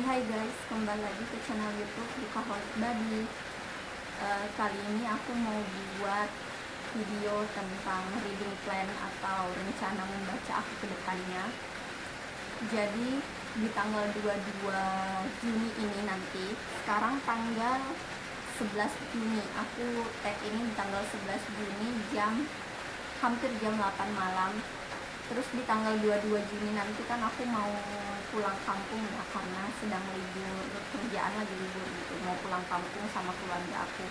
Hai guys, kembali lagi ke channel YouTube Bukaholic Baby. Kali ini aku mau buat video tentang reading plan atau rencana membaca aku ke depannya. Jadi di tanggal 22 Juni ini nanti, sekarang tanggal 11 Juni, aku tag ini di tanggal 11 Juni hampir jam 8 malam. Terus di tanggal 22 Juni nanti kan aku mau pulang kampung ya, karena sedang libur kerjaan, lagi libur gitu, mau pulang kampung sama keluarga aku.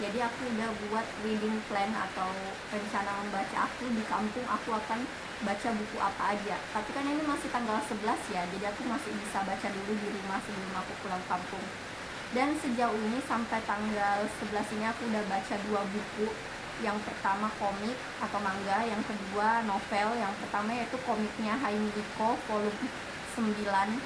Jadi aku udah buat reading plan atau rencana membaca aku di kampung. Aku akan baca buku apa aja, tapi kan ini masih tanggal 11 ya, jadi aku masih bisa baca dulu di rumah sebelum aku pulang kampung. Dan sejauh ini sampai tanggal 11 ini aku udah baca 2 buku. Yang pertama komik atau manga, yang kedua novel. Yang pertama yaitu komiknya Haimi Iko volume 9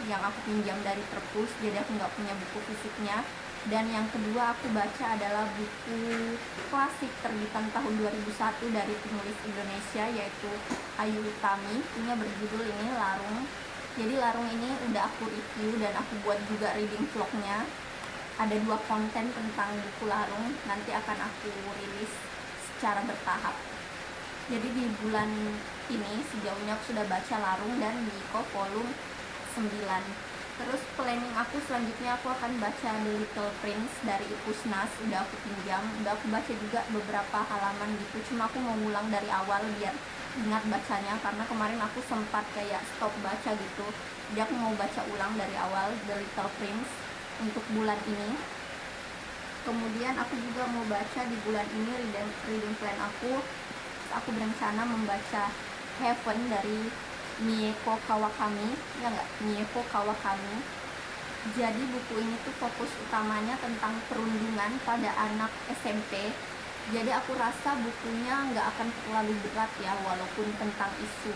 yang aku pinjam dari Perpus, jadi aku nggak punya buku fisiknya. Dan yang kedua aku baca adalah buku klasik terbitan tahun 2001 dari penulis Indonesia yaitu Ayu Utami. Ini berjudul ini Larung. Jadi Larung ini udah aku review dan aku buat juga reading vlognya. Ada 2 konten tentang buku Larung, nanti akan aku rilis secara bertahap. Jadi di bulan ini sejauhnya aku sudah baca Larung dan Miko volume 9. Terus planning aku selanjutnya aku akan baca The Little Prince dari Ipusnas, udah aku pinjam, udah aku baca juga beberapa halaman gitu, cuma aku mau ngulang dari awal biar ingat bacanya, karena kemarin aku sempat kayak stop baca gitu. Jadi aku mau baca ulang dari awal The Little Prince untuk bulan ini. Kemudian aku juga mau baca di bulan ini reading plan aku berencana membaca Heaven dari Mieko Kawakami, ya nggak, Mieko Kawakami. Jadi buku ini tuh fokus utamanya tentang perundungan pada anak SMP. Jadi aku rasa bukunya nggak akan terlalu berat ya, walaupun tentang isu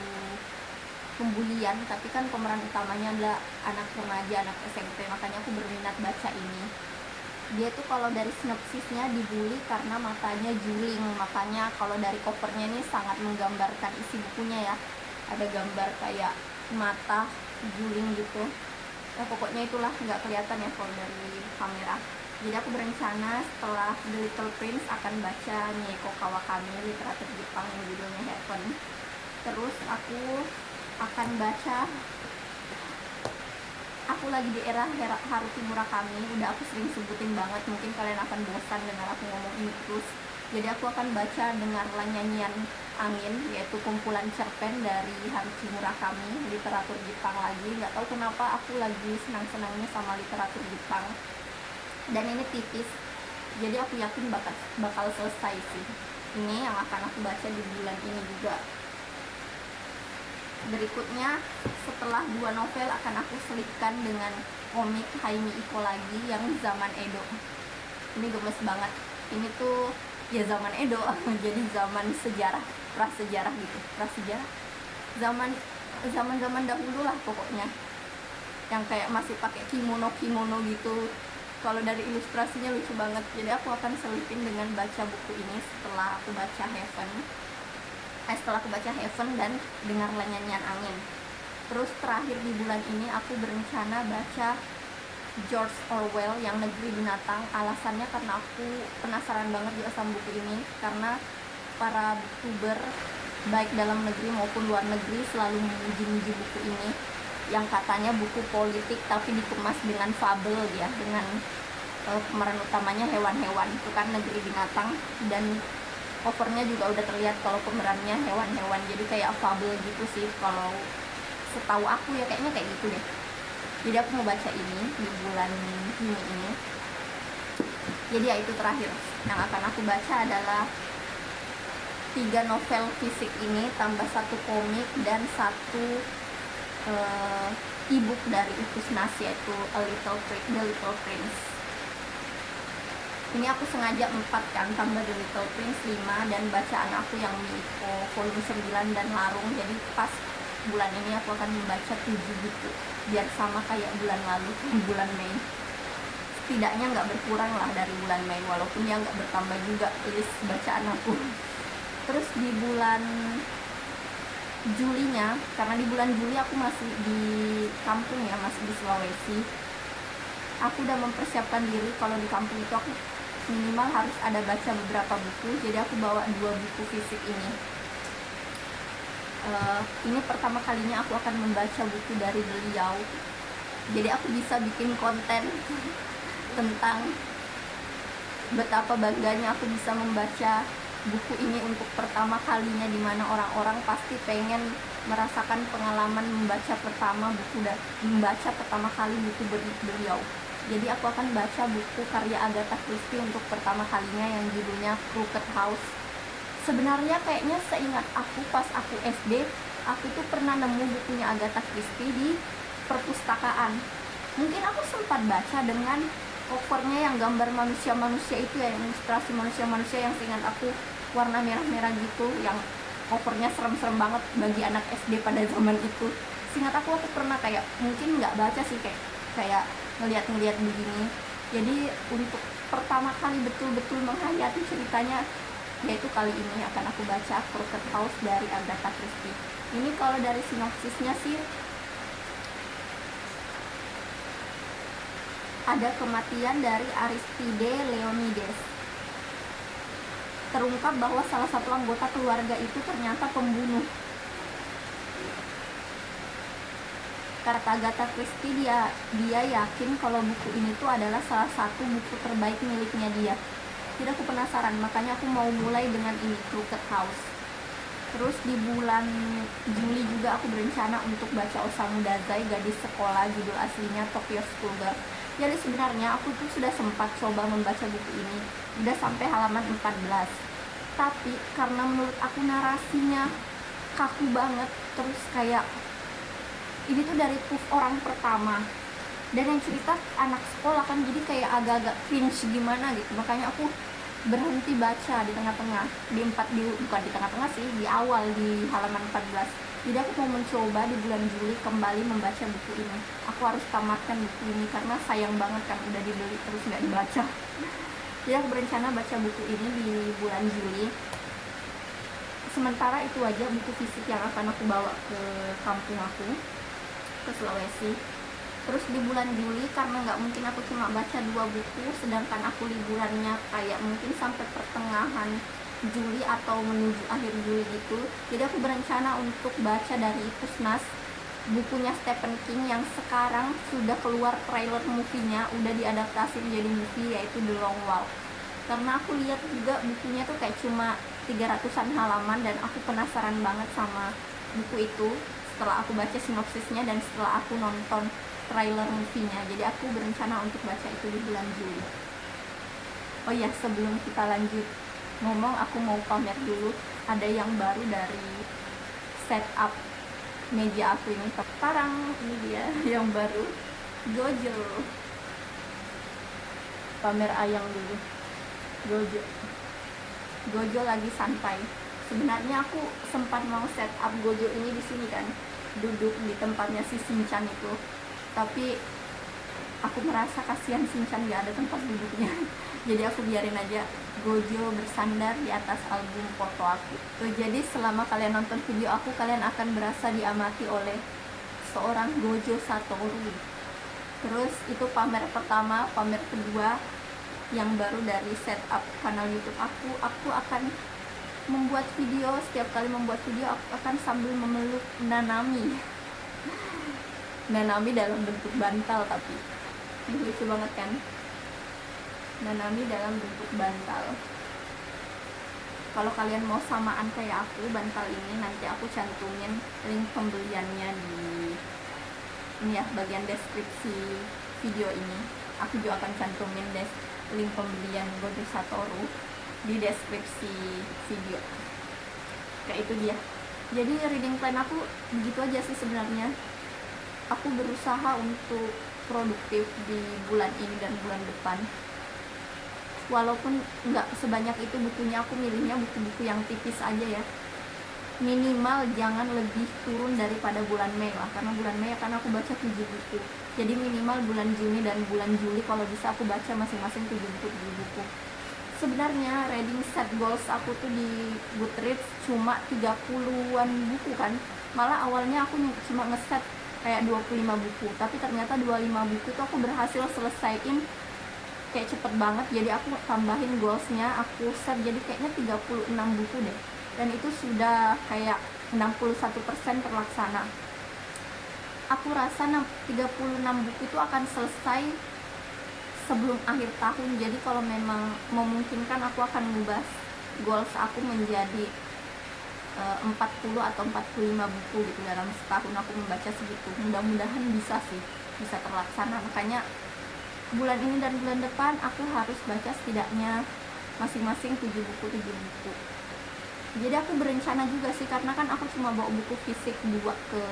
pembulian, tapi kan pemeran utamanya adalah anak remaja, anak SMP, makanya aku berminat baca ini. Dia tuh kalau dari sinopsisnya dibully karena matanya juling, makanya kalau dari covernya ini sangat menggambarkan isi bukunya ya. Ada gambar kayak mata juling gitu. Ya pokoknya itulah, nggak kelihatan ya kalau dari kamera. Jadi aku berencana setelah The Little Prince akan baca Mieko Kawakami, literatur Jepang yang judulnya Heaven. Terus aku akan baca, aku lagi di era Haruki Murakami, udah aku sering sebutin banget, mungkin kalian akan bosan dengar aku ngomong ini terus. Jadi aku akan baca Dengarlah Nyanyian Angin, yaitu kumpulan cerpen dari Haruki Murakami, literatur Jepang lagi. Nggak tahu kenapa aku lagi senang-senangnya sama literatur Jepang. Dan ini tipis, jadi aku yakin bakal selesai sih. Ini yang akan aku baca di bulan ini juga. Berikutnya setelah 2 novel akan aku selipkan dengan komik Haimi Iko lagi yang Zaman Edo. Ini gemes banget. Ini tuh ya zaman Edo, jadi zaman sejarah, prasejarah gitu, prasejarah. Zaman dahulu lah pokoknya. Yang kayak masih pakai kimono gitu. Kalau dari ilustrasinya lucu banget. Jadi aku akan selipin dengan baca buku ini setelah aku baca Heaven dan Dengarlah Nyanyian Angin. Terus terakhir di bulan ini aku berencana baca George Orwell yang Negeri Binatang. Alasannya karena aku penasaran banget juga sama buku ini, karena para youtuber baik dalam negeri maupun luar negeri selalu memuji buku ini, yang katanya buku politik tapi dikemas dengan fabel ya, dengan pemeran utamanya hewan-hewan, itu kan Negeri Binatang, dan covernya juga udah terlihat kalau pemerannya hewan-hewan, jadi kayak fabel gitu sih kalau setahu aku ya, kayaknya kayak gitu deh. Jadi aku mau baca ini di bulan Juni ini. Jadi ya itu terakhir yang akan aku baca adalah 3 novel fisik ini tambah 1 komik dan 1 e-book dari Ipusnas yaitu The Little Prince. Ini aku sengaja 4 kan, tambah The Little Prince 5 dan bacaan aku yang Miko volume 9 dan Larung. Jadi pas bulan ini aku akan membaca 7 buku biar sama kayak bulan lalu, bulan Mei. Setidaknya nggak berkurang lah dari bulan Mei, walaupun ya nggak bertambah juga list bacaan aku. Terus di bulan Julinya, karena di bulan Juli aku masih di kampung ya, masih di Sulawesi. aku udah mempersiapkan diri kalau di kampung itu aku minimal harus ada baca beberapa buku. Jadi aku bawa 2 buku fisik ini. Ini pertama kalinya aku akan membaca buku dari beliau. Jadi aku bisa bikin konten tentang betapa bangganya aku bisa membaca buku ini untuk pertama kalinya, dimana orang-orang pasti pengen merasakan pengalaman membaca pertama kali buku beliau. Jadi aku akan baca buku karya Agatha Christie untuk pertama kalinya yang judulnya Crooked House. Sebenarnya kayaknya seingat aku pas aku SD, aku tuh pernah nemu bukunya Agatha Christie di perpustakaan. Mungkin aku sempat baca dengan covernya yang gambar manusia-manusia itu ya, ilustrasi manusia-manusia yang seingat aku warna merah-merah gitu, yang covernya serem-serem banget bagi anak SD pada zaman itu. Seingat aku pernah kayak, mungkin nggak baca sih, kayak ngeliat begini. Jadi untuk pertama kali betul-betul menghayati ceritanya, yaitu kali ini akan aku baca Crooked House dari Agatha Christie. Ini kalau dari sinopsisnya sih, ada kematian dari Aristide Leonides. Terungkap bahwa salah satu anggota keluarga itu ternyata pembunuh. Kata Agatha Christie, dia yakin kalau buku ini tuh adalah salah satu buku terbaik miliknya dia. Jadi aku penasaran, makanya aku mau mulai dengan ini, Crooked House. Terus di bulan Juli juga aku berencana untuk baca Osamu Dazai, Gadis Sekolah, judul aslinya Tokyo Schoolgirl. Jadi sebenarnya aku tuh sudah sempat coba membaca buku ini, udah sampai halaman 14. Tapi karena menurut aku narasinya kaku banget, terus kayak ini tuh dari proof orang pertama, dan yang cerita anak sekolah kan, jadi kayak agak-agak cringe gimana gitu. Makanya aku berhenti baca di tengah-tengah, bukan di tengah-tengah sih, di awal di halaman 14. Jadi aku mau mencoba di bulan Juli kembali membaca buku ini. Aku harus tamatkan buku ini karena sayang banget kan udah dibeli terus nggak dibaca. Jadi aku berencana baca buku ini di bulan Juli. Sementara itu aja buku fisik yang akan aku bawa ke kampung aku, ke Sulawesi. Terus di bulan Juli, karena nggak mungkin aku cuma baca 2 buku, sedangkan aku liburannya kayak mungkin sampai pertengahan Juli atau menuju akhir Juli gitu. Jadi aku berencana untuk baca dari Pusnas, bukunya Stephen King yang sekarang sudah keluar trailer movie-nya, udah diadaptasi menjadi movie, yaitu The Long Walk. Karena aku lihat juga bukunya tuh kayak cuma 300-an halaman, dan aku penasaran banget sama buku itu setelah aku baca sinopsisnya dan setelah aku nonton trailer movie-nya. Jadi aku berencana untuk baca itu di bulan Juli. Oh iya, sebelum kita lanjut ngomong, aku mau pamer dulu. Ada yang baru dari setup meja aku ini. Tarang, ini dia yang baru, Gojo. Pamer ayang dulu. Gojo lagi santai. Sebenarnya aku sempat mau setup Gojo ini di sini kan, duduk di tempatnya si Shinchan itu. Tapi aku merasa kasihan Shinchan gak ada tempat duduknya. Jadi aku biarin aja Gojo bersandar di atas album foto aku. Jadi selama kalian nonton video aku, kalian akan berasa diamati oleh seorang Gojo Satoru. Terus itu pamer pertama. Pamer kedua yang baru dari setup kanal YouTube aku akan membuat video. Setiap kali membuat video aku akan sambil memeluk Nanami. Nanami dalam bentuk bantal, tapi ini lucu banget kan, Nanami dalam bentuk bantal. Kalau kalian mau samaan kayak aku bantal ini, nanti aku cantumin link pembeliannya di ini ya, bagian deskripsi video ini. Aku juga akan cantumin link pembelian Gojo Satoru di deskripsi video. Kayak itu dia. Jadi reading plan aku begitu aja sih sebenarnya. Aku berusaha untuk produktif di bulan ini dan bulan depan. Walaupun nggak sebanyak itu bukunya, aku milihnya buku-buku yang tipis aja ya. Minimal jangan lebih turun daripada bulan Mei lah, karena bulan Mei akan aku baca 7 buku. Jadi minimal bulan Juni dan bulan Juli kalau bisa aku baca masing-masing 7 buku. Sebenarnya reading set goals aku tuh di Goodreads cuma 30-an buku kan. Malah awalnya aku cuma ngeset kayak 25 buku, tapi ternyata 25 buku itu aku berhasil selesaiin kayak cepet banget. Jadi aku tambahin goalsnya, aku set jadi kayaknya 36 buku deh, dan itu sudah kayak 61% terlaksana. Aku rasa 36 buku itu akan selesai sebelum akhir tahun. Jadi kalau memang memungkinkan, aku akan mengubah goals aku menjadi 40 atau 45 buku gitu dalam setahun aku membaca segitu. Mudah-mudahan bisa sih, bisa terlaksana. Makanya bulan ini dan bulan depan aku harus baca setidaknya masing-masing 7 buku. Jadi aku berencana juga sih, karena kan aku cuma bawa buku fisik 2 ke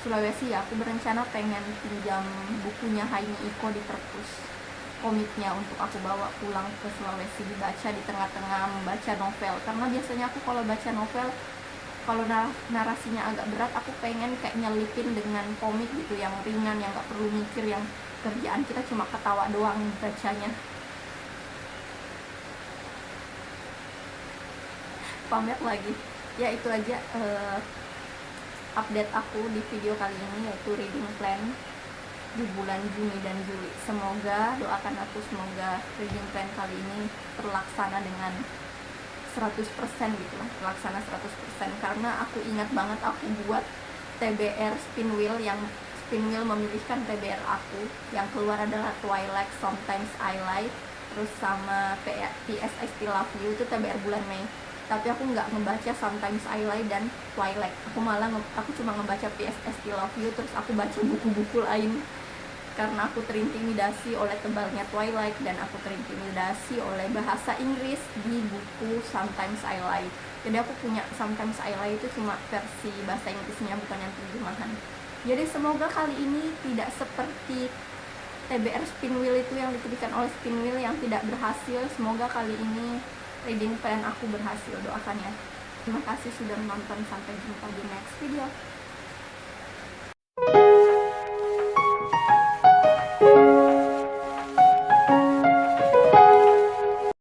Sulawesi ya. Aku berencana pengen pinjam bukunya Haini Iko di perpus, komiknya, untuk aku bawa pulang ke Sulawesi dibaca di tengah-tengah membaca novel. Karena biasanya aku kalau baca novel, kalau narasinya agak berat, aku pengen kayak nyelipin dengan komik gitu yang ringan, yang gak perlu mikir, yang kerjaan kita cuma ketawa doang bacanya. Pamer lagi. Ya itu aja update aku di video kali ini, yaitu reading plan di bulan Juni dan Juli. Semoga, doakan aku, semoga reading plan kali ini terlaksana dengan 100% gitu lah, terlaksana 100%. Karena aku ingat banget aku buat TBR spin wheel, yang spin wheel memilihkan TBR aku, yang keluar adalah Twilight, Sometimes I Lie, terus sama PS I Still Love You, itu TBR bulan Mei. Tapi aku nggak ngebaca Sometimes I Lie dan Twilight, aku cuma ngebaca PS I Still Love You, terus aku baca buku-buku lain. Karena aku terintimidasi oleh tebalnya Twilight, dan aku terintimidasi oleh bahasa Inggris di buku Sometimes I Lie. Jadi aku punya Sometimes I Lie itu cuma versi bahasa Inggrisnya, bukan yang terjemahan. Jadi semoga kali ini tidak seperti TBR spin wheel itu yang dituliskan oleh spin wheel yang tidak berhasil. Semoga kali ini reading plan aku berhasil, doakan ya. Terima kasih sudah menonton, sampai jumpa di next video.